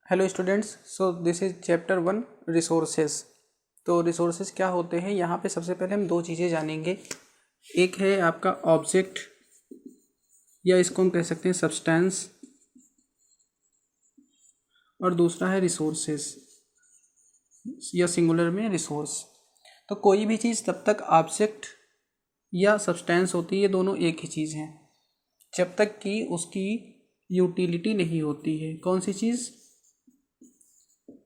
Hello students, so this is chapter 1 resources. तो resources क्या होते हैं, यहाँ पे सबसे पहले हम दो चीज़ें जानेंगे। एक है आपका ऑब्जेक्ट या इसको हम कह सकते हैं सब्सटेंस, और दूसरा है रिसोर्सेज या सिंगुलर में रिसोर्स। तो कोई भी चीज़ तब तक ऑब्जेक्ट या सब्सटेंस होती है, दोनों एक ही चीज़ हैं जब तक कि उसकी यूटिलिटी नहीं होती है। कौन सी चीज़?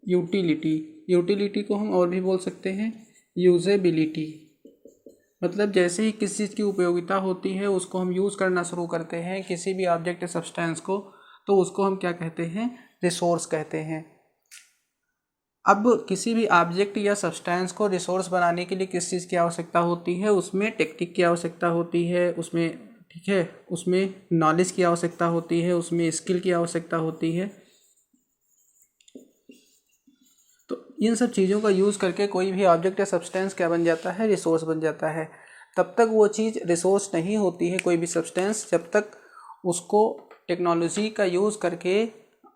यूटिलिटी। यूटिलिटी को हम और भी बोल सकते हैं यूजेबिलिटी। मतलब जैसे ही किसी चीज़ की उपयोगिता होती है उसको हम यूज़ करना शुरू करते हैं, किसी भी ऑब्जेक्ट या सब्सटेंस को, तो उसको हम क्या कहते हैं? रिसोर्स कहते हैं। अब किसी भी ऑब्जेक्ट या सब्सटेंस को रिसोर्स बनाने के लिए किस चीज़ की आवश्यकता होती है? उसमें टेक्निक की आवश्यकता होती है, उसमें ठीक है, उसमें नॉलेज की आवश्यकता होती है, उसमें स्किल की आवश्यकता होती है। तो इन सब चीज़ों का यूज़ करके कोई भी ऑब्जेक्ट या सब्सटेंस क्या बन जाता है? रिसोर्स बन जाता है। तब तक वो चीज़ रिसोर्स नहीं होती है, कोई भी सब्सटेंस, जब तक उसको टेक्नोलॉजी का यूज़ करके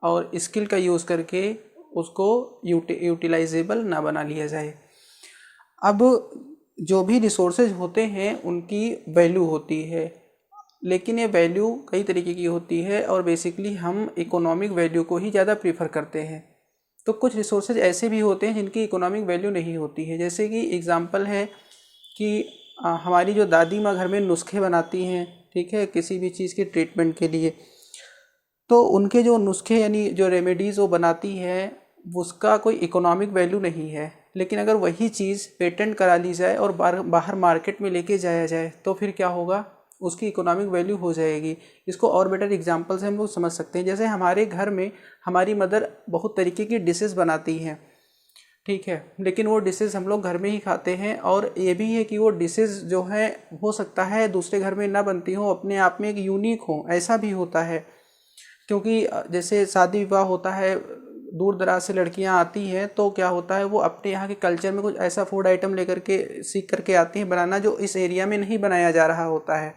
और स्किल का यूज़ करके उसको यूटिलाइजेबल ना बना लिया जाए। अब जो भी रिसोर्सेज होते हैं उनकी वैल्यू होती है, लेकिन ये वैल्यू कई तरीके की होती है और बेसिकली हम इकोनॉमिक वैल्यू को ही ज़्यादा प्रीफर करते हैं। तो कुछ रिसोर्सेज ऐसे भी होते हैं जिनकी इकोनॉमिक वैल्यू नहीं होती है। जैसे कि एग्जांपल है कि हमारी जो दादी माँ घर में नुस्खे बनाती हैं, ठीक है, किसी भी चीज़ के ट्रीटमेंट के लिए, तो उनके जो नुस्खे यानी जो रेमेडीज़ वो बनाती है उसका कोई इकोनॉमिक वैल्यू नहीं है। लेकिन अगर वही चीज़ पेटेंट करा ली जाए और बाहर मार्केट में लेके जाया जाए तो फिर क्या होगा? उसकी इकोनॉमिक वैल्यू हो जाएगी। इसको और बेटर एग्जांपल से हम लोग समझ सकते हैं। जैसे हमारे घर में हमारी मदर बहुत तरीके की डिशेस बनाती हैं, ठीक है, लेकिन वो डिशेस हम लोग घर में ही खाते हैं। और ये भी है कि वो डिशेस जो है हो सकता है दूसरे घर में ना बनती हो, अपने आप में एक यूनिक हो, ऐसा भी होता है। क्योंकि जैसे शादी विवाह होता है, दूर दराज से लड़कियां आती हैं, तो क्या होता है वो अपने यहाँ के कल्चर में कुछ ऐसा फूड आइटम लेकर के सीख करके आती हैं बनाना जो इस एरिया में नहीं बनाया जा रहा होता है।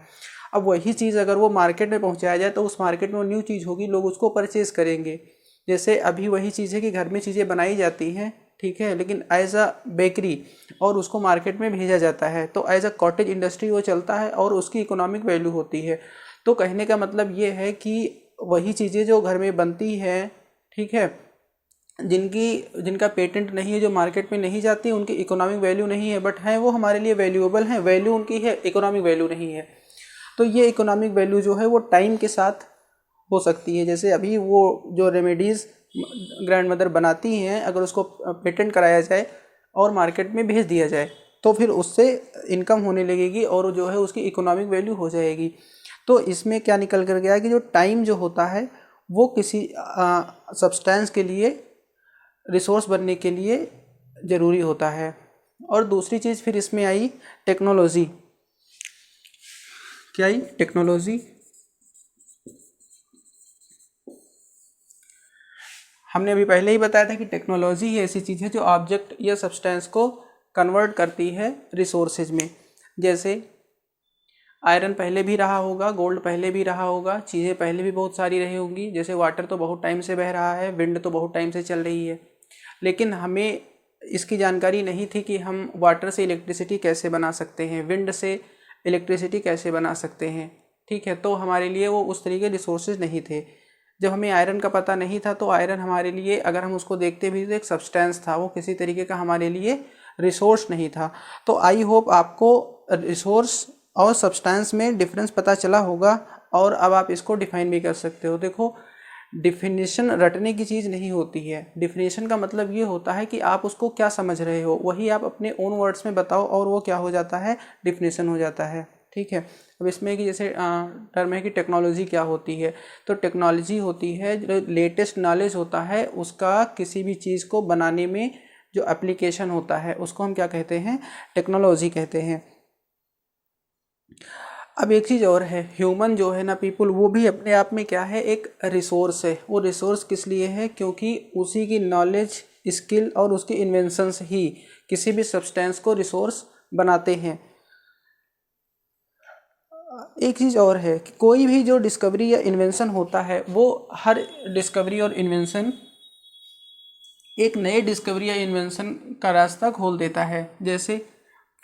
अब वही चीज़ अगर वो मार्केट में पहुँचाया जाए तो उस मार्केट में वो न्यू चीज़ होगी, लोग उसको परचेज़ करेंगे। जैसे अभी वही चीज़ है कि घर में चीज़ें बनाई जाती हैं, ठीक है, लेकिन एज अ बेकरी और उसको मार्केट में भेजा जाता है, तो एज अ कॉटेज इंडस्ट्री वो चलता है और उसकी इकोनॉमिक वैल्यू होती है। तो कहने का मतलब ये है कि वही चीज़ें जो घर में बनती हैं, ठीक है, जिनका पेटेंट नहीं है, जो मार्केट में नहीं जाती, उनकी इकोनॉमिक वैल्यू नहीं है, बट हैं वो हमारे लिए वैल्यूएबल हैं, वैल्यू उनकी है, इकोनॉमिक वैल्यू नहीं है। तो ये इकोनॉमिक वैल्यू जो है वो टाइम के साथ हो सकती है। जैसे अभी वो जो रेमेडीज़ ग्रैंड मदर बनाती हैं, अगर उसको पेटेंट कराया जाए और मार्केट में भेज दिया जाए तो फिर उससे इनकम होने लगेगी और जो है उसकी इकोनॉमिक वैल्यू हो जाएगी। तो इसमें क्या निकल कर गया कि जो टाइम जो होता है वो किसी सब्सटेंस के लिए, रिसोर्स बनने के लिए ज़रूरी होता है। और दूसरी चीज़ फिर इसमें आई टेक्नोलॉजी। क्या आई? टेक्नोलॉजी। हमने अभी पहले ही बताया था कि टेक्नोलॉजी ही ऐसी चीज़ है जो ऑब्जेक्ट या सब्सटेंस को कन्वर्ट करती है रिसोर्सेज में। जैसे आयरन पहले भी रहा होगा, गोल्ड पहले भी रहा होगा, चीज़ें पहले भी बहुत सारी रही होंगी। जैसे वाटर तो बहुत टाइम से बह रहा है, विंड तो बहुत टाइम से चल रही है, लेकिन हमें इसकी जानकारी नहीं थी कि हम वाटर से इलेक्ट्रिसिटी कैसे बना सकते हैं, विंड से इलेक्ट्रिसिटी कैसे बना सकते हैं, ठीक है। तो हमारे लिए वो उस तरीके रिसोर्सेज नहीं थे। जब हमें आयरन का पता नहीं था तो आयरन हमारे लिए, अगर हम उसको देखते भी तो एक सब्सटेंस था, वो किसी तरीके का हमारे लिए रिसोर्स नहीं था। तो आई होप आपको रिसोर्स और सब्सटेंस में डिफरेंस पता चला होगा और अब आप इसको डिफाइन भी कर सकते हो। देखो, डिफिनेशन रटने की चीज़ नहीं होती है। डिफिनेशन का मतलब ये होता है कि आप उसको क्या समझ रहे हो, वही आप अपने ओन वर्ड्स में बताओ और वो क्या हो जाता है? डिफिनेशन हो जाता है, ठीक है। अब इसमें कि जैसे टर्म है कि टेक्नोलॉजी क्या होती है, तो टेक्नोलॉजी होती है जो लेटेस्ट नॉलेज होता है उसका किसी भी चीज़ को बनाने में जो एप्लीकेशन होता है उसको हम क्या कहते हैं? टेक्नोलॉजी कहते हैं। अब एक चीज़ और है, ह्यूमन जो है ना, पीपल, वो भी अपने आप में क्या है? एक रिसोर्स है। वो रिसोर्स किस लिए है? क्योंकि उसी की नॉलेज, स्किल और उसके इन्वेंशंस ही किसी भी सब्सटेंस को रिसोर्स बनाते हैं। एक चीज़ और है कि कोई भी जो डिस्कवरी या इन्वेंशन होता है वो हर डिस्कवरी और इन्वेंशन एक नए डिस्कवरी या इन्वेंशन का रास्ता खोल देता है। जैसे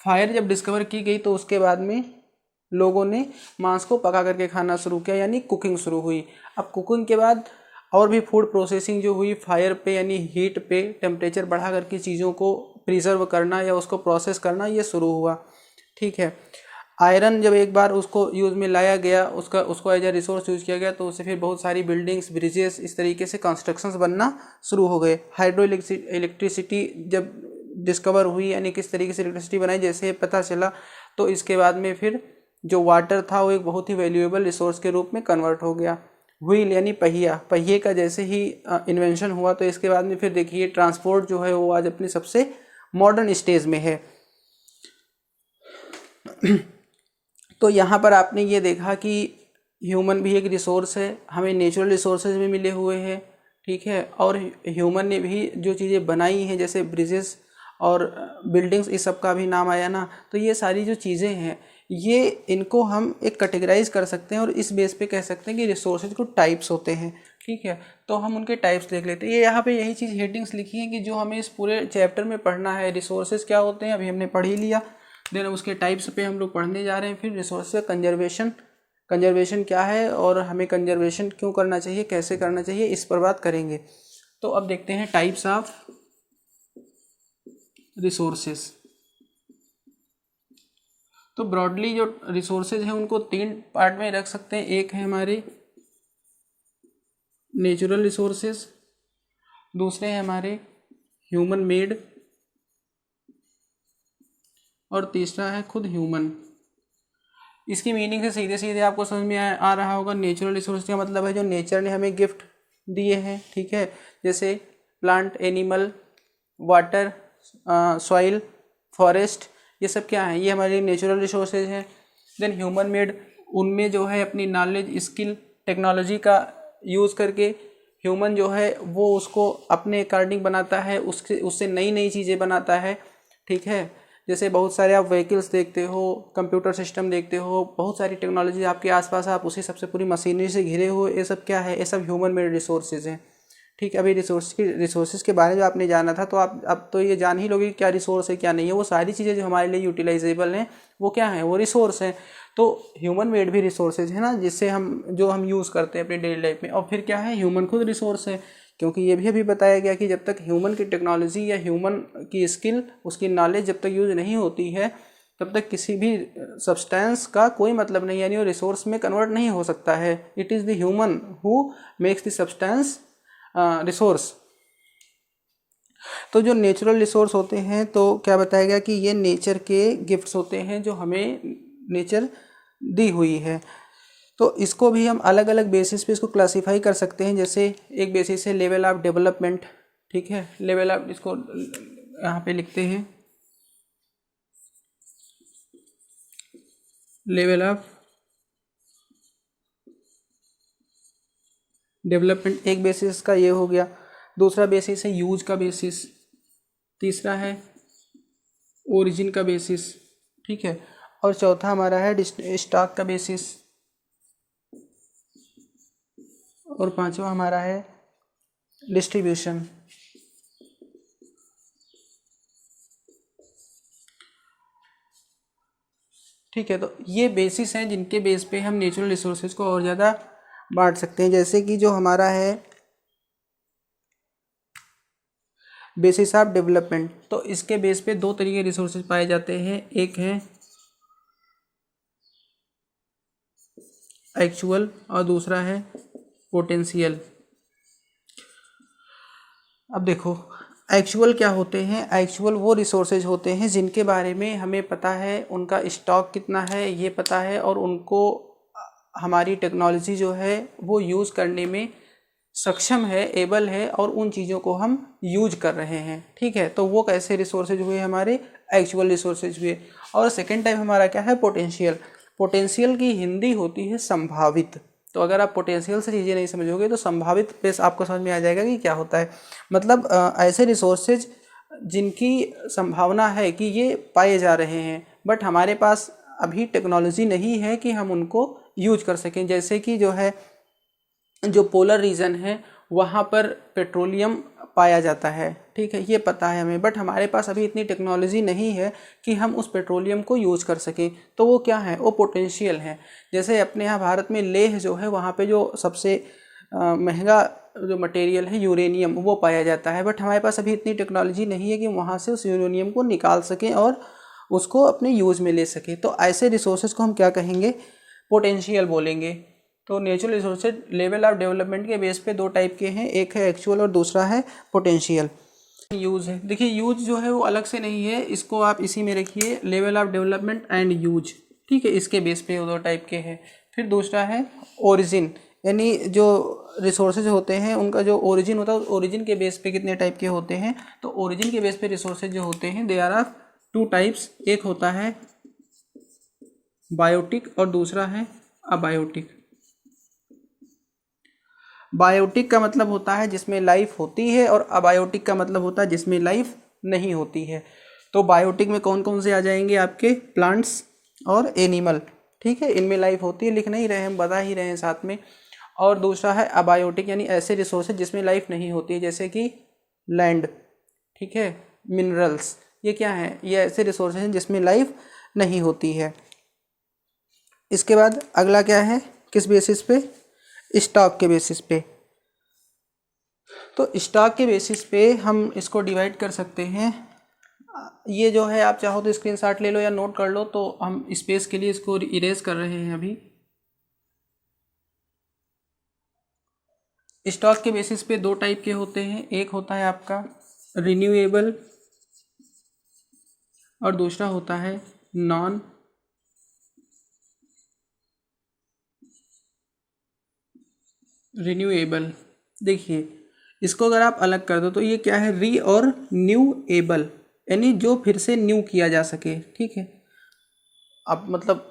फायर जब डिस्कवर की गई तो उसके बाद में लोगों ने मांस को पका करके खाना शुरू किया, यानी कुकिंग शुरू हुई। अब कुकिंग के बाद और भी फूड प्रोसेसिंग जो हुई फायर पे, यानी हीट पे टेम्परेचर बढ़ा करके चीज़ों को प्रिजर्व करना या उसको प्रोसेस करना, ये शुरू हुआ। ठीक है, आयरन जब एक बार उसको यूज़ में लाया गया, उसको एज ए रिसोर्स यूज़ किया गया, तो उससे फिर बहुत सारी बिल्डिंग्स, ब्रिजेस, इस तरीके से कंस्ट्रक्शंस बनना शुरू हो गए। हाइड्रो इलेक्ट्रिसिटी जब डिस्कवर हुई, यानी किस तरीके से इलेक्ट्रिसिटी बनाई, जैसे पता चला, तो इसके बाद में फिर जो वाटर था वो एक बहुत ही वैल्यूएबल रिसोर्स के रूप में कन्वर्ट हो गया। व्हील यानी पहिए का जैसे ही इन्वेंशन हुआ, तो इसके बाद में फिर देखिए ट्रांसपोर्ट जो है वो आज अपने सबसे मॉडर्न स्टेज में है। तो यहाँ पर आपने ये देखा कि ह्यूमन भी एक रिसोर्स है, हमें नेचुरल रिसोर्सेज भी मिले हुए हैं। ठीक है, और ह्यूमन ने भी जो चीज़ें बनाई हैं जैसे ब्रिजेस और बिल्डिंग्स, इस सब का भी नाम आया ना, तो ये सारी जो चीज़ें हैं ये इनको हम एक कैटेगराइज कर सकते हैं और इस बेस पे कह सकते हैं कि रिसोर्सेज को टाइप्स होते हैं। ठीक है, तो हम उनके टाइप्स देख लेते हैं। ये यहाँ पे यही चीज़ हेडिंग्स लिखी है कि जो हमें इस पूरे चैप्टर में पढ़ना है। रिसोर्सेज क्या होते हैं अभी हमने पढ़ ही लिया, देन उसके टाइप्स पे हम लोग पढ़ने जा रहे हैं। फिर रिसोर्स का कंजर्वेशन क्या है और हमें कंजर्वेशन क्यों करना चाहिए, कैसे करना चाहिए, इस पर बात करेंगे। तो अब देखते हैं टाइप्स ऑफ रिसोर्सेज। तो ब्रॉडली जो रिसोर्सेज हैं उनको 3 पार्ट में रख सकते हैं। एक है हमारे नेचुरल रिसोर्सेज, दूसरे हैं हमारे ह्यूमन मेड, और तीसरा है खुद ह्यूमन। इसकी मीनिंग से सीधे सीधे आपको समझ में आ रहा होगा। नेचुरल रिसोर्स का मतलब है जो नेचर ने हमें गिफ्ट दिए हैं। ठीक है, जैसे plant, animal, water, soil, forest, ये सब क्या है, ये हमारे नेचुरल रिसोर्सेज हैं। देन ह्यूमन मेड, उनमें जो है अपनी नॉलेज, स्किल, टेक्नोलॉजी का यूज़ करके ह्यूमन जो है वो उसको अपने अकॉर्डिंग बनाता है, उससे नई नई चीज़ें बनाता है। ठीक है, जैसे बहुत सारे आप व्हीकल्स देखते हो, कंप्यूटर सिस्टम देखते हो, बहुत सारी टेक्नोलॉजी आपके आसपास, आप उसी सबसे पूरी मशीनरी से घिरे हो, ये सब क्या है, ये सब ह्यूमन मेड रिसोर्सेज हैं। ठीक है, अभी रिसोर्सेज के बारे में जो आपने जाना था, तो आप अब तो ये जान ही लोगे क्या रिसोर्स है क्या नहीं है। वो सारी चीज़ें जो हमारे लिए यूटिलाइजेबल हैं वो क्या है, वो रिसोर्स हैं। तो ह्यूमन मेड भी रिसोर्सेज है ना, जिससे हम यूज़ करते हैं अपनी डेली लाइफ में। और फिर क्या है, ह्यूमन खुद रिसोर्स है, क्योंकि ये भी अभी बताया गया कि जब तक ह्यूमन की टेक्नोलॉजी या ह्यूमन की स्किल, उसकी नॉलेज जब तक यूज़ नहीं होती है, तब तक किसी भी सब्सटेंस का कोई मतलब नहीं, यानी वो रिसोर्स में कन्वर्ट नहीं हो सकता है। It is the human who makes the substance resource. तो जो नेचुरल रिसोर्स होते हैं, तो क्या बताया गया कि ये नेचर के गिफ्ट्स होते हैं जो हमें नेचर दी हुई है। तो इसको भी हम अलग अलग बेसिस पे इसको क्लासीफाई कर सकते हैं। जैसे एक बेसिस है लेवल ऑफ डेवलपमेंट। ठीक है, लेवल ऑफ, इसको यहाँ पे लिखते हैं लेवल ऑफ डेवलपमेंट, एक बेसिस का ये हो गया। दूसरा बेसिस है यूज का बेसिस, तीसरा है ओरिजिन का बेसिस। ठीक है, और चौथा हमारा है स्टॉक का बेसिस, और पांचवा हमारा है डिस्ट्रीब्यूशन। ठीक है, तो ये बेसिस हैं जिनके बेस पे हम नेचुरल रिसोर्सेज को और ज़्यादा बांट सकते हैं। जैसे कि जो हमारा है बेसिस ऑफ डेवलपमेंट, तो इसके बेस पे 2 तरीके के रिसोर्सेज पाए जाते हैं। एक है एक्चुअल और दूसरा है पोटेंशियल। अब देखो एक्चुअल क्या होते हैं। एक्चुअल वो रिसोर्सेज होते हैं जिनके बारे में हमें पता है, उनका स्टॉक कितना है ये पता है, और उनको हमारी टेक्नोलॉजी जो है वो यूज़ करने में सक्षम है, एबल है, और उन चीज़ों को हम यूज कर रहे हैं। ठीक है, तो वो कैसे रिसोर्सेज हुए, हमारे एक्चुअल रिसोर्सेज हुए। और सेकेंड टाइप हमारा क्या है, पोटेंशियल। पोटेंशियल की हिंदी होती है संभावित। तो अगर आप पोटेंशियल से चीज़ें नहीं समझोगे तो संभावित पे आपको समझ में आ जाएगा कि क्या होता है। मतलब ऐसे रिसोर्सेज जिनकी संभावना है कि ये पाए जा रहे हैं, बट हमारे पास अभी टेक्नोलॉजी नहीं है कि हम उनको यूज कर सकें। जैसे कि जो है, जो पोलर रीजन है वहाँ पर पेट्रोलियम पाया जाता है, ठीक है, ये पता है हमें, बट हमारे पास अभी इतनी टेक्नोलॉजी नहीं है कि हम उस पेट्रोलियम को यूज़ कर सकें। तो वो क्या है, वो पोटेंशियल है। जैसे अपने यहाँ भारत में लेह जो है, वहाँ पे जो सबसे महंगा जो मटेरियल है यूरेनियम, वो पाया जाता है, बट हमारे पास अभी इतनी टेक्नोलॉजी नहीं है कि वहाँ से उस यूरेनियम को निकाल सकें और उसको अपने यूज़ में ले सकें। तो ऐसे रिसोर्सेज को हम क्या कहेंगे, पोटेंशियल बोलेंगे। तो natural resources level of development के बेस पे दो टाइप के हैं, एक है एक्चुअल और दूसरा है पोटेंशियल। यूज़ है, देखिए यूज जो है वो अलग से नहीं है, इसको आप इसी में रखिए, level of development and use, ठीक है, इसके बेस पे वो दो टाइप के हैं। फिर दूसरा है ओरिजिन, यानी जो रिसोर्सेज होते हैं उनका जो ओरिजिन होता है, ओरिजिन के बेस पे कितने टाइप के होते हैं। तो ओरिजिन के बेस पे रिसोर्सेज जो होते हैं they are of two types, एक होता है बायोटिक और दूसरा है अबायोटिक। बायोटिक का मतलब होता है जिसमें लाइफ होती है और अबायोटिक का मतलब होता है जिसमें लाइफ नहीं होती है। तो बायोटिक में कौन कौन से आ जाएंगे, आपके प्लांट्स और एनिमल, ठीक है, इनमें लाइफ होती है, लिख नहीं रहे हम, बता ही रहे हैं साथ में। और दूसरा है अबायोटिक, यानी ऐसे रिसोर्सेज जिसमें लाइफ नहीं होती है, जैसे कि लैंड, ठीक है, मिनरल्स, ये क्या है, ये ऐसे रिसोर्सेज हैं जिसमें लाइफ नहीं होती है। इसके बाद अगला क्या है, किस बेसिस पे, स्टॉक के बेसिस पे। तो स्टॉक के बेसिस पे हम इसको डिवाइड कर सकते हैं। ये जो है आप चाहो तो स्क्रीनशॉट ले लो या नोट कर लो, तो हम स्पेस के लिए इसको इरेज कर रहे हैं अभी। स्टॉक के बेसिस पे दो टाइप के होते हैं, एक होता है आपका रिन्यूएबल और दूसरा होता है नॉन रिन्यूएबल। देखिए इसको अगर आप अलग कर दो तो ये क्या है, री और न्यूएबल, यानी जो फिर से न्यू किया जा सके, ठीक है। आप मतलब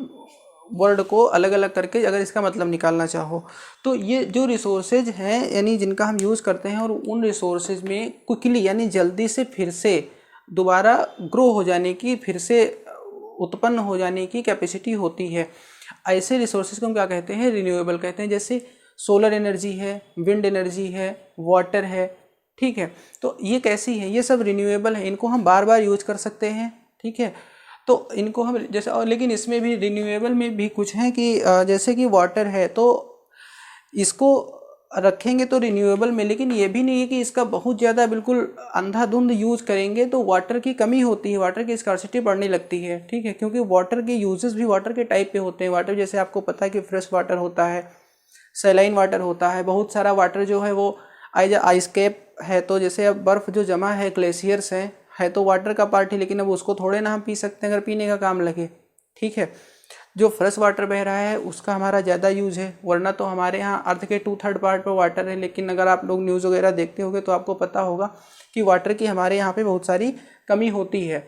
वर्ड को अलग अलग करके अगर इसका मतलब निकालना चाहो तो ये जो रिसोर्सेज हैं यानी जिनका हम यूज़ करते हैं, और उन रिसोर्सेज में क्विकली यानी जल्दी से फिर से दोबारा ग्रो हो जाने की, फिर से उत्पन्न हो जाने की कैपेसिटी होती है। ऐसे रिसोर्सेज को हम क्या कहते हैं, रिन्यूएबल कहते हैं। जैसे सोलर एनर्जी है, विंड एनर्जी है, वाटर है, ठीक है। तो ये कैसी है, ये सब रिन्यूएबल है, इनको हम बार बार यूज कर सकते हैं, ठीक है। तो इनको हम जैसे, और लेकिन इसमें भी रिन्यूएबल में भी कुछ है कि जैसे कि वाटर है तो इसको रखेंगे तो रिन्यूएबल में, लेकिन ये भी नहीं है कि इसका बहुत ज़्यादा बिल्कुल अंधाधुंध यूज़ करेंगे तो वाटर की कमी होती है, वाटर की स्कार्सिटी बढ़ने लगती है, ठीक है। क्योंकि वाटर के यूजेस भी वाटर के टाइप पे होते हैं। वाटर जैसे आपको पता है कि फ्रेश वाटर होता है, सैलाइन वाटर होता है, बहुत सारा वाटर जो है वो आइस कैप है, तो जैसे अब बर्फ़ जो जमा है, ग्लेशियर्स हैं, है तो वाटर का पार्ट ही, लेकिन अब उसको थोड़े ना हम पी सकते हैं अगर पीने का काम लगे, ठीक है। जो फ्रेश वाटर बह रहा है उसका हमारा ज़्यादा यूज़ है, वरना तो हमारे यहाँ अर्थ के 2/3 पार्ट पर वाटर है। लेकिन अगर आप लोग न्यूज़ वगैरह देखते होंगे तो आपको पता होगा कि वाटर की हमारे यहाँ पे बहुत सारी कमी होती है।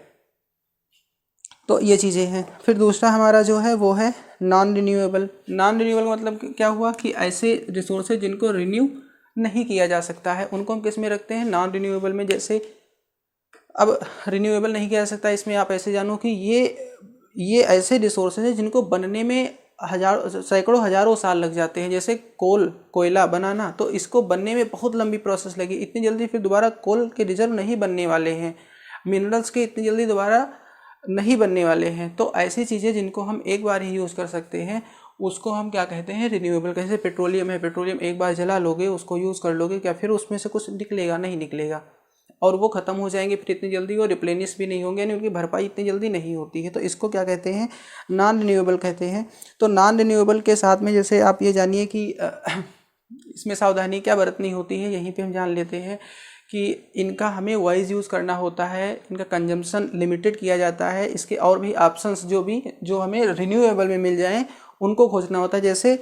तो ये चीज़ें हैं। फिर दूसरा हमारा जो है वो है नॉन रिन्यूएबल। नॉन रिन्यूएबल मतलब क्या हुआ कि ऐसे रिसोर्सेज जिनको रिन्यू नहीं किया जा सकता है उनको हम किस में रखते हैं, नॉन रिन्यूएबल में। जैसे अब रिन्यूएबल नहीं किया जा सकता, इसमें आप ऐसे जानो कि ये ऐसे रिसोर्सेज हैं जिनको बनने में सैकड़ों हज़ारों साल लग जाते हैं। जैसे कोयला बनाना, तो इसको बनने में बहुत लंबी प्रोसेस लगी, इतनी जल्दी फिर दोबारा कोल के रिजर्व नहीं बनने वाले हैं, मिनरल्स के इतनी जल्दी दोबारा नहीं बनने वाले हैं। तो ऐसी चीज़ें जिनको हम एक बार ही यूज़ कर सकते हैं उसको हम क्या कहते हैं, रिन्यूएबल। कैसे पेट्रोलियम है, पेट्रोलियम एक बार जला लोगे, उसको यूज़ कर लोगे, क्या फिर उसमें से कुछ निकलेगा, नहीं निकलेगा, और वो ख़त्म हो जाएंगे फिर इतनी जल्दी, वो रिप्लेनिश भी नहीं होंगे, यानी उनकी भरपाई इतनी जल्दी नहीं होती है। तो इसको क्या कहते हैं, नॉन रिन्यूएबल कहते हैं। तो नॉन रिन्यूएबल के साथ में जैसे आप ये जानिए कि इसमें सावधानी क्या बरतनी होती है, यहीं पे हम जान लेते हैं कि इनका हमें वाइज यूज़ करना होता है, इनका कंजम्पशन लिमिटेड किया जाता है। इसके और भी ऑप्शंस जो हमें रिन्यूएबल में मिल जाएँ उनको खोजना होता है। जैसे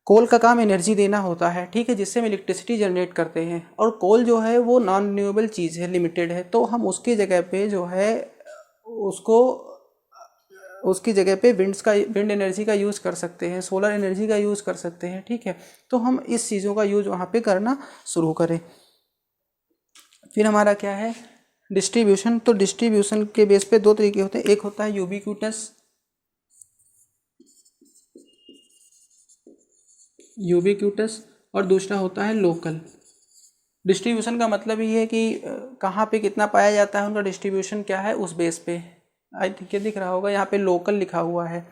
कोल का काम एनर्जी देना होता है, ठीक है, जिससे हम इलेक्ट्रिसिटी जनरेट करते हैं, और कोल जो है वो नॉन रिन्यूएबल चीज़ है, लिमिटेड है। तो हम उसकी जगह पे जो है उसकी जगह पे विंड एनर्जी का यूज़ कर सकते हैं, सोलर एनर्जी का यूज़ कर सकते हैं, ठीक है। तो हम इस चीज़ों का यूज़ वहाँ पे करना शुरू करें। फिर हमारा क्या है, डिस्ट्रीब्यूशन। तो डिस्ट्रीब्यूशन के बेस पे दो तरीके होते हैं, एक होता है यूबिक्यूटस और दूसरा होता है लोकल। डिस्ट्रीब्यूशन का मतलब ये है कि कहाँ पे कितना पाया जाता है, उनका डिस्ट्रीब्यूशन क्या है उस बेस पे। आई थिंक ये दिख रहा होगा, यहाँ पे लोकल लिखा हुआ है।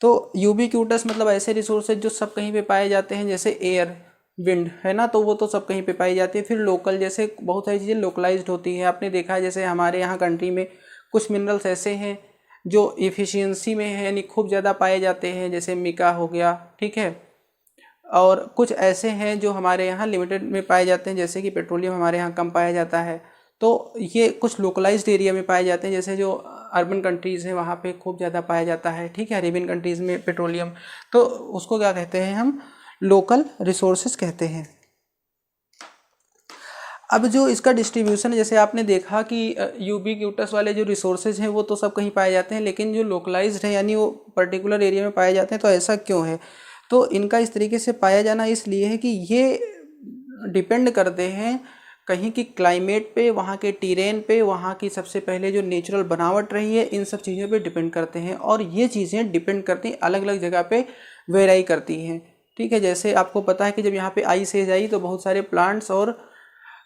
तो यूबिक्यूटस मतलब ऐसे रिसोर्सेज जो सब कहीं पे पाए जाते हैं, जैसे एयर, विंड है ना, तो वो तो सब कहीं पे पाई जाती है। फिर लोकल, जैसे बहुत सारी चीज़ें लोकलाइज्ड होती हैं। आपने देखा है जैसे हमारे यहाँ कंट्री में कुछ मिनरल्स ऐसे हैं जो इफ़िशियंसी में है, यानी खूब ज़्यादा पाए जाते हैं, जैसे मिका हो गया, ठीक है। और कुछ ऐसे हैं जो हमारे यहाँ लिमिटेड में पाए जाते हैं, जैसे कि पेट्रोलियम हमारे यहाँ कम पाया जाता है। तो ये कुछ लोकलाइज्ड एरिया में पाए जाते हैं, जैसे जो अर्बन कंट्रीज़ हैं वहाँ पे खूब ज़्यादा पाया जाता है, ठीक है, अरेबियन कंट्रीज़ में पेट्रोलियम। तो उसको क्या कहते हैं हम, लोकल रिसोर्सेज कहते हैं। अब जो इसका डिस्ट्रीब्यूशन है, जैसे आपने देखा कि यूबिक्यूटस वाले जो रिसोर्सेज हैं वो तो सब कहीं पाए जाते हैं, लेकिन जो लोकलाइज्ड है यानी वो पर्टिकुलर एरिया में पाए जाते हैं, तो ऐसा क्यों है? तो इनका इस तरीके से पाया जाना इसलिए है कि ये डिपेंड करते हैं कहीं की क्लाइमेट पे, वहाँ के टीरेन पे, वहाँ की सबसे पहले जो नेचुरल बनावट रही है, इन सब चीज़ों पे डिपेंड करते हैं। और ये चीज़ें डिपेंड करती हैं, अलग अलग जगह पे वेराई करती हैं, ठीक है। जैसे आपको पता है कि जब यहाँ पे आइस एज आई तो बहुत सारे प्लांट्स और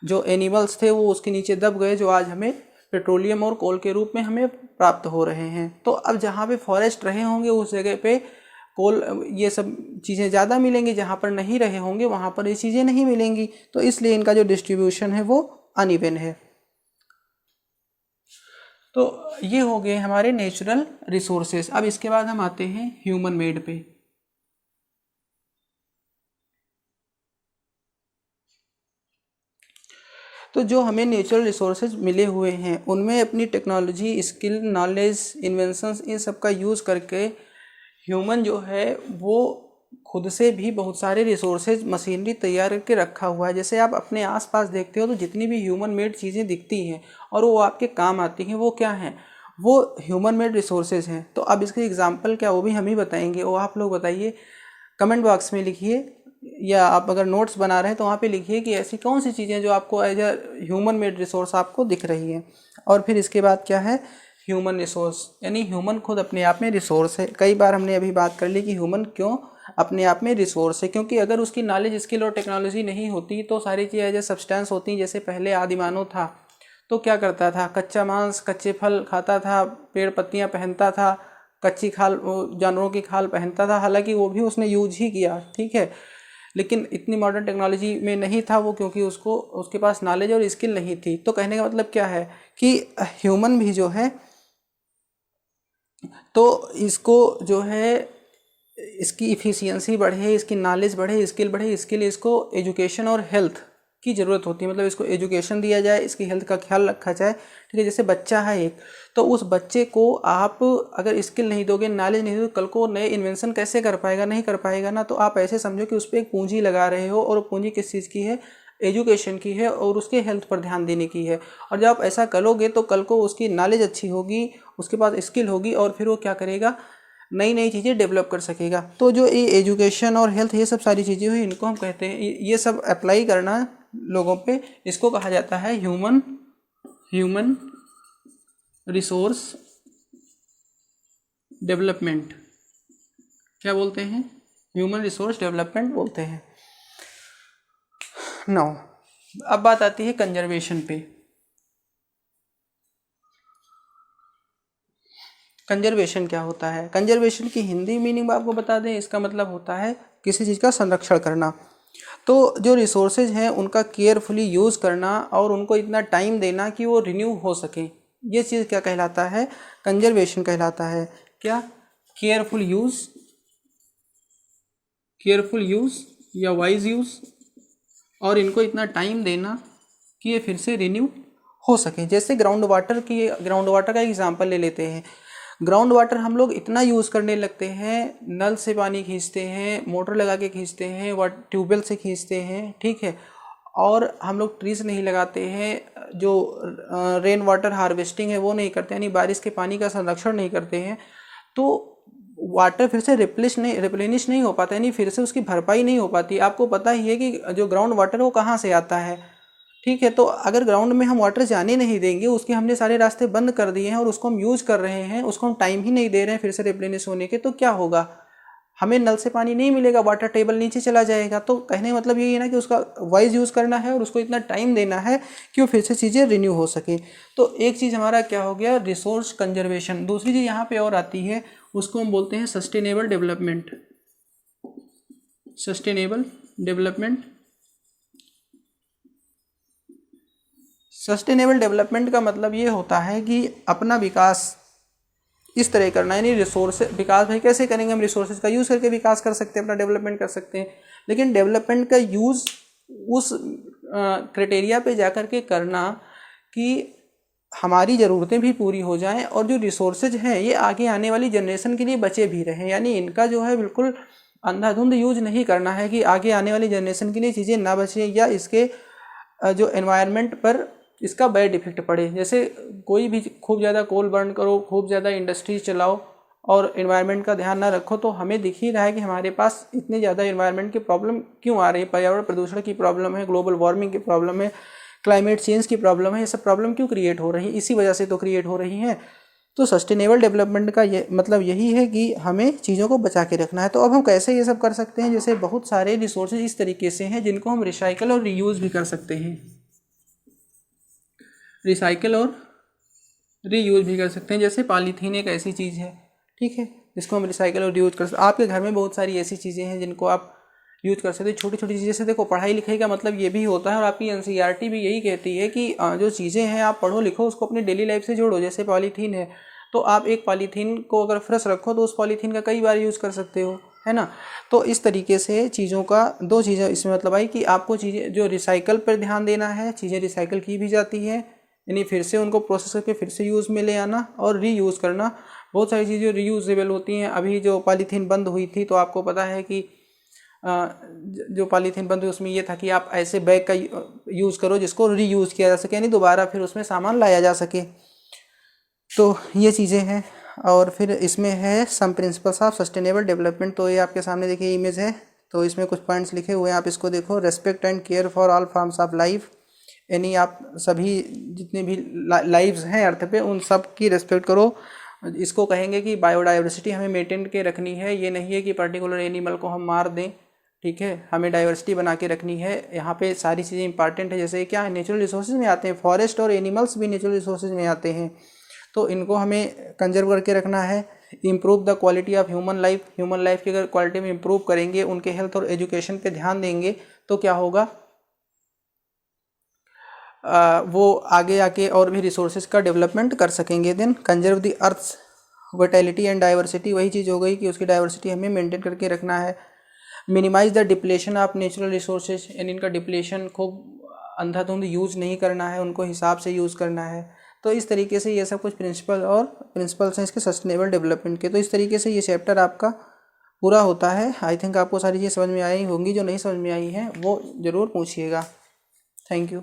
जो एनिमल्स थे वो उसके नीचे दब गए, जो आज हमें पेट्रोलियम और कोल के रूप में हमें प्राप्त हो रहे हैं। तो अब जहाँ पे फॉरेस्ट रहे होंगे उस जगह पे कोल, ये सब चीज़ें ज़्यादा मिलेंगी, जहाँ पर नहीं रहे होंगे वहाँ पर ये चीज़ें नहीं मिलेंगी। तो इसलिए इनका जो डिस्ट्रीब्यूशन है वो अनइवन है। तो ये हो गए हमारे नेचुरल रिसोर्सेज। अब इसके बाद हम आते हैं ह्यूमन मेड पे। तो जो हमें नेचुरल रिसोर्सेज मिले हुए हैं उनमें अपनी टेक्नोलॉजी, स्किल, नॉलेज, इन्वेंशंस, इन सब का यूज़ करके ह्यूमन जो है वो खुद से भी बहुत सारे रिसोर्सेज, मशीनरी तैयार करके रखा हुआ है। जैसे आप अपने आसपास देखते हो तो जितनी भी ह्यूमन मेड चीज़ें दिखती हैं और वो आपके काम आती हैं, वो क्या हैं? वो ह्यूमन मेड रिसोर्सेज हैं। तो अब इसके एग्जांपल क्या, वो भी हम ही बताएंगे। वो आप लोग बताइए, कमेंट बॉक्स में लिखिए, या आप अगर नोट्स बना रहे हैं तो वहाँ पे लिखिए कि ऐसी कौन सी चीज़ें जो आपको as a human made resource आपको दिख रही हैं। और फिर इसके बाद क्या है, ह्यूमन रिसोर्स, यानी ह्यूमन खुद अपने आप में रिसोर्स है। कई बार हमने अभी बात कर ली कि ह्यूमन क्यों अपने आप में रिसोर्स है, क्योंकि अगर उसकी नॉलेज, स्किल और टेक्नोलॉजी नहीं होती तो सारी चीज़ें एज ए सब्सटेंस होती। जैसे पहले आदिमानव था तो क्या करता था, कच्चा मांस, कच्चे फल खाता था, पेड़ पत्तियाँ पहनता था, कच्ची खाल, जानवरों की खाल पहनता था। हालांकि वो भी उसने यूज ही किया, ठीक है, लेकिन इतनी मॉडर्न टेक्नोलॉजी में नहीं था वो, क्योंकि उसको उसके पास नॉलेज और स्किल नहीं थी। तो कहने का मतलब क्या है कि ह्यूमन भी जो है, तो इसको जो है इसकी इफ़िशियंसी बढ़े, इसकी नॉलेज बढ़े, स्किल बढ़े, इसके लिए इसको एजुकेशन और हेल्थ की ज़रूरत होती है। मतलब इसको एजुकेशन दिया जाए, इसकी हेल्थ का ख्याल रखा जाए, ठीक है। जैसे बच्चा है एक, तो उस बच्चे को आप अगर स्किल नहीं दोगे, नॉलेज नहीं दोगे, कल को नए इन्वेंशन कैसे कर पाएगा? नहीं कर पाएगा ना। तो आप ऐसे समझो कि उस पर एक पूंजी लगा रहे हो, और पूंजी किस चीज़ की है? एजुकेशन की है, और उसके हेल्थ पर ध्यान देने की है। और जब आप ऐसा करोगे तो कल को उसकी नॉलेज अच्छी होगी, उसके पास स्किल होगी, और फिर वो क्या करेगा, नई नई चीज़ें डेवलप कर सकेगा। तो जो ये एजुकेशन और हेल्थ, ये सब सारी चीज़ें हुई, इनको हम कहते हैं, ये सब अप्लाई करना लोगों पे, इसको कहा जाता है ह्यूमन रिसोर्स डेवलपमेंट। क्या बोलते हैं? ह्यूमन रिसोर्स डेवलपमेंट बोलते हैं। नाउ अब बात आती है कंजर्वेशन पे। कंजर्वेशन क्या होता है? कंजर्वेशन की हिंदी मीनिंग आपको बता दें, इसका मतलब होता है किसी चीज़ का संरक्षण करना। तो जो रिसोर्सेज हैं उनका केयरफुली यूज़ करना, और उनको इतना टाइम देना कि वो रिन्यू हो सके, ये चीज़ क्या कहलाता है? कंजर्वेशन कहलाता है। क्या? केयरफुल यूज़ या वाइज यूज़, और इनको इतना टाइम देना कि ये फिर से रिन्यू हो सके। जैसे ग्राउंड वाटर का एग्जांपल ले लेते हैं। ग्राउंड वाटर हम लोग इतना यूज़ करने लगते हैं, नल से पानी खींचते हैं, मोटर लगा के खींचते हैं, ट्यूबवेल से खींचते हैं, ठीक है। और हम लोग ट्रीज नहीं लगाते हैं, जो रेन वाटर हार्वेस्टिंग है वो नहीं करते, यानी बारिश के पानी का संरक्षण नहीं करते हैं। तो वाटर फिर से रिप्लेनिश नहीं हो पाता, यानी फिर से उसकी भरपाई नहीं हो पाती। आपको पता ही है कि जो ग्राउंड वाटर वो कहाँ से आता है, ठीक है। तो अगर ग्राउंड में हम वाटर जाने नहीं देंगे, उसके हमने सारे रास्ते बंद कर दिए हैं और उसको हम यूज कर रहे हैं, उसको हम टाइम ही नहीं दे रहे हैं फिर से रिप्लेनिश होने के, तो क्या होगा? हमें नल से पानी नहीं मिलेगा, वाटर टेबल नीचे चला जाएगा। तो कहने का मतलब यही है ना कि उसका वाइज यूज़ करना है और उसको इतना टाइम देना है कि वो फिर से चीज़ें रिन्यू हो सके। तो एक चीज़ हमारा क्या हो गया, रिसोर्स कंजर्वेशन। दूसरी चीज़ यहाँ पे और आती है, उसको हम बोलते हैं sustainable development. Sustainable development, sustainable development का मतलब ये होता है कि अपना विकास इस तरह करना है, यानी रिसोर्स विकास भाई कैसे करेंगे, हम रिसोर्सेज का यूज़ करके विकास कर सकते हैं, अपना डेवलपमेंट कर सकते हैं, लेकिन डेवलपमेंट का यूज़ उस क्राइटेरिया पे जा कर के करना कि हमारी ज़रूरतें भी पूरी हो जाएं और जो रिसोर्सेज हैं ये आगे आने वाली जनरेशन के लिए बचे भी रहें। यानी इनका जो है बिल्कुल अंधाधुंध यूज नहीं करना है कि आगे आने वाली जनरेशन के लिए चीज़ें ना बचें या इसके जो एनवायरनमेंट पर इसका बैड इफेक्ट पड़े। जैसे कोई भी खूब ज़्यादा कोल बर्न करो, खूब ज़्यादा इंडस्ट्रीज चलाओ और एनवायरनमेंट का ध्यान ना रखो, तो हमें दिख ही रहा है कि हमारे पास इतनी ज़्यादा एनवायरनमेंट की प्रॉब्लम क्यों आ रही है। पर्यावरण प्रदूषण की प्रॉब्लम है, ग्लोबल वार्मिंग की प्रॉब्लम है, क्लाइमेट चेंज की प्रॉब्लम है। ये सब प्रॉब्लम क्यों क्रिएट हो रही है, इसी वजह से तो क्रिएट हो रही हैं। तो सस्टेनेबल डेवलपमेंट का ये मतलब यही है कि हमें चीज़ों को बचा के रखना है। तो अब हम कैसे ये सब कर सकते हैं, जैसे बहुत सारे रिसोर्सेज इस तरीके से हैं जिनको हम रिसाइकल और रीयूज़ भी कर सकते हैं। रिसाइकल और रीयूज़ भी कर सकते हैं। जैसे पॉलीथीन एक ऐसी चीज़ है, ठीक है, जिसको हम रिसाइकल और रीयूज़ कर सकते हैं। आपके घर में बहुत सारी ऐसी चीज़ें हैं जिनको आप यूज़ कर सकते हैं, छोटी छोटी चीज़ें से। देखो पढ़ाई लिखाई का मतलब ये भी होता है और आपकी एनसीईआरटी भी यही कहती है कि जो चीज़ें हैं आप पढ़ो लिखो, उसको अपनी डेली लाइफ से जोड़ो। जैसे पॉलीथीन है तो आप एक पॉलीथीन को अगर फ्रेश रखो तो उस पॉलीथीन का कई बार यूज़ कर सकते हो, है ना। तो इस तरीके से चीज़ों का दो चीज़ें इसमें मतलब आई कि आपको चीज़ें जो रिसाइकल पर ध्यान देना है, चीज़ें रिसाइकल की भी जाती है यानी फिर से उनको प्रोसेस करके फिर से यूज़ में ले आना और रीयूज़ करना। बहुत सारी चीज़ें रीयूजेबल होती हैं। अभी जो पॉलीथीन बंद हुई थी तो आपको पता है कि जो पॉलीथीन बंद हुई उसमें ये था कि आप ऐसे बैग का यूज़ करो जिसको रीयूज़ किया जा सके, यानी दोबारा फिर उसमें सामान लाया जा सके। तो ये चीज़ें हैं। और फिर इसमें है some principles of sustainable development. तो ये आपके सामने देखिए इमेज है, तो इसमें कुछ पॉइंट्स लिखे हुए हैं, आप इसको देखो। Respect and care for all forms of life, यानी आप सभी जितने भी लाइव्स हैं अर्थ पे उन सब की रेस्पेक्ट करो। इसको कहेंगे कि बायोडाइवर्सिटी हमें मेंटेन के रखनी है। ये नहीं है कि पर्टिकुलर एनिमल को हम मार दें, ठीक है, हमें डाइवर्सिटी बना के रखनी है। यहाँ पे सारी चीज़ें इंपॉर्टेंट है। जैसे क्या है, नेचुरल रिसोर्सेज में आते हैं, फॉरेस्ट और एनिमल्स भी नेचुरल रिसोर्सेज में आते हैं, तो इनको हमें कंजर्व करके रखना है। Improve the quality of human life, human life की अगर क्वालिटी में इम्प्रूव करेंगे, उनके हेल्थ और एजुकेशन पे ध्यान देंगे, तो क्या होगा, वो आगे आके और भी रिसोर्सेज का डेवलपमेंट कर सकेंगे। Then conserve the earth's vitality and diversity, वही चीज़ हो गई कि उसकी डाइवर्सिटी हमें मेंटेन करके रखना है। Minimize the depletion of natural resources, यानी इनका डिप्लेशन खूब अंधाधुंध यूज़ नहीं करना है, उनको हिसाब से यूज़ करना है। तो इस तरीके से ये सब कुछ प्रिंसिपल्स हैं इसके सस्टेनेबल डेवलपमेंट के। तो इस तरीके से ये चैप्टर आपका पूरा होता है। आई थिंक आपको सारी चीज़ें समझ में आई होंगी, जो नहीं समझ में आई हैं वो ज़रूर पूछिएगा। Thank you.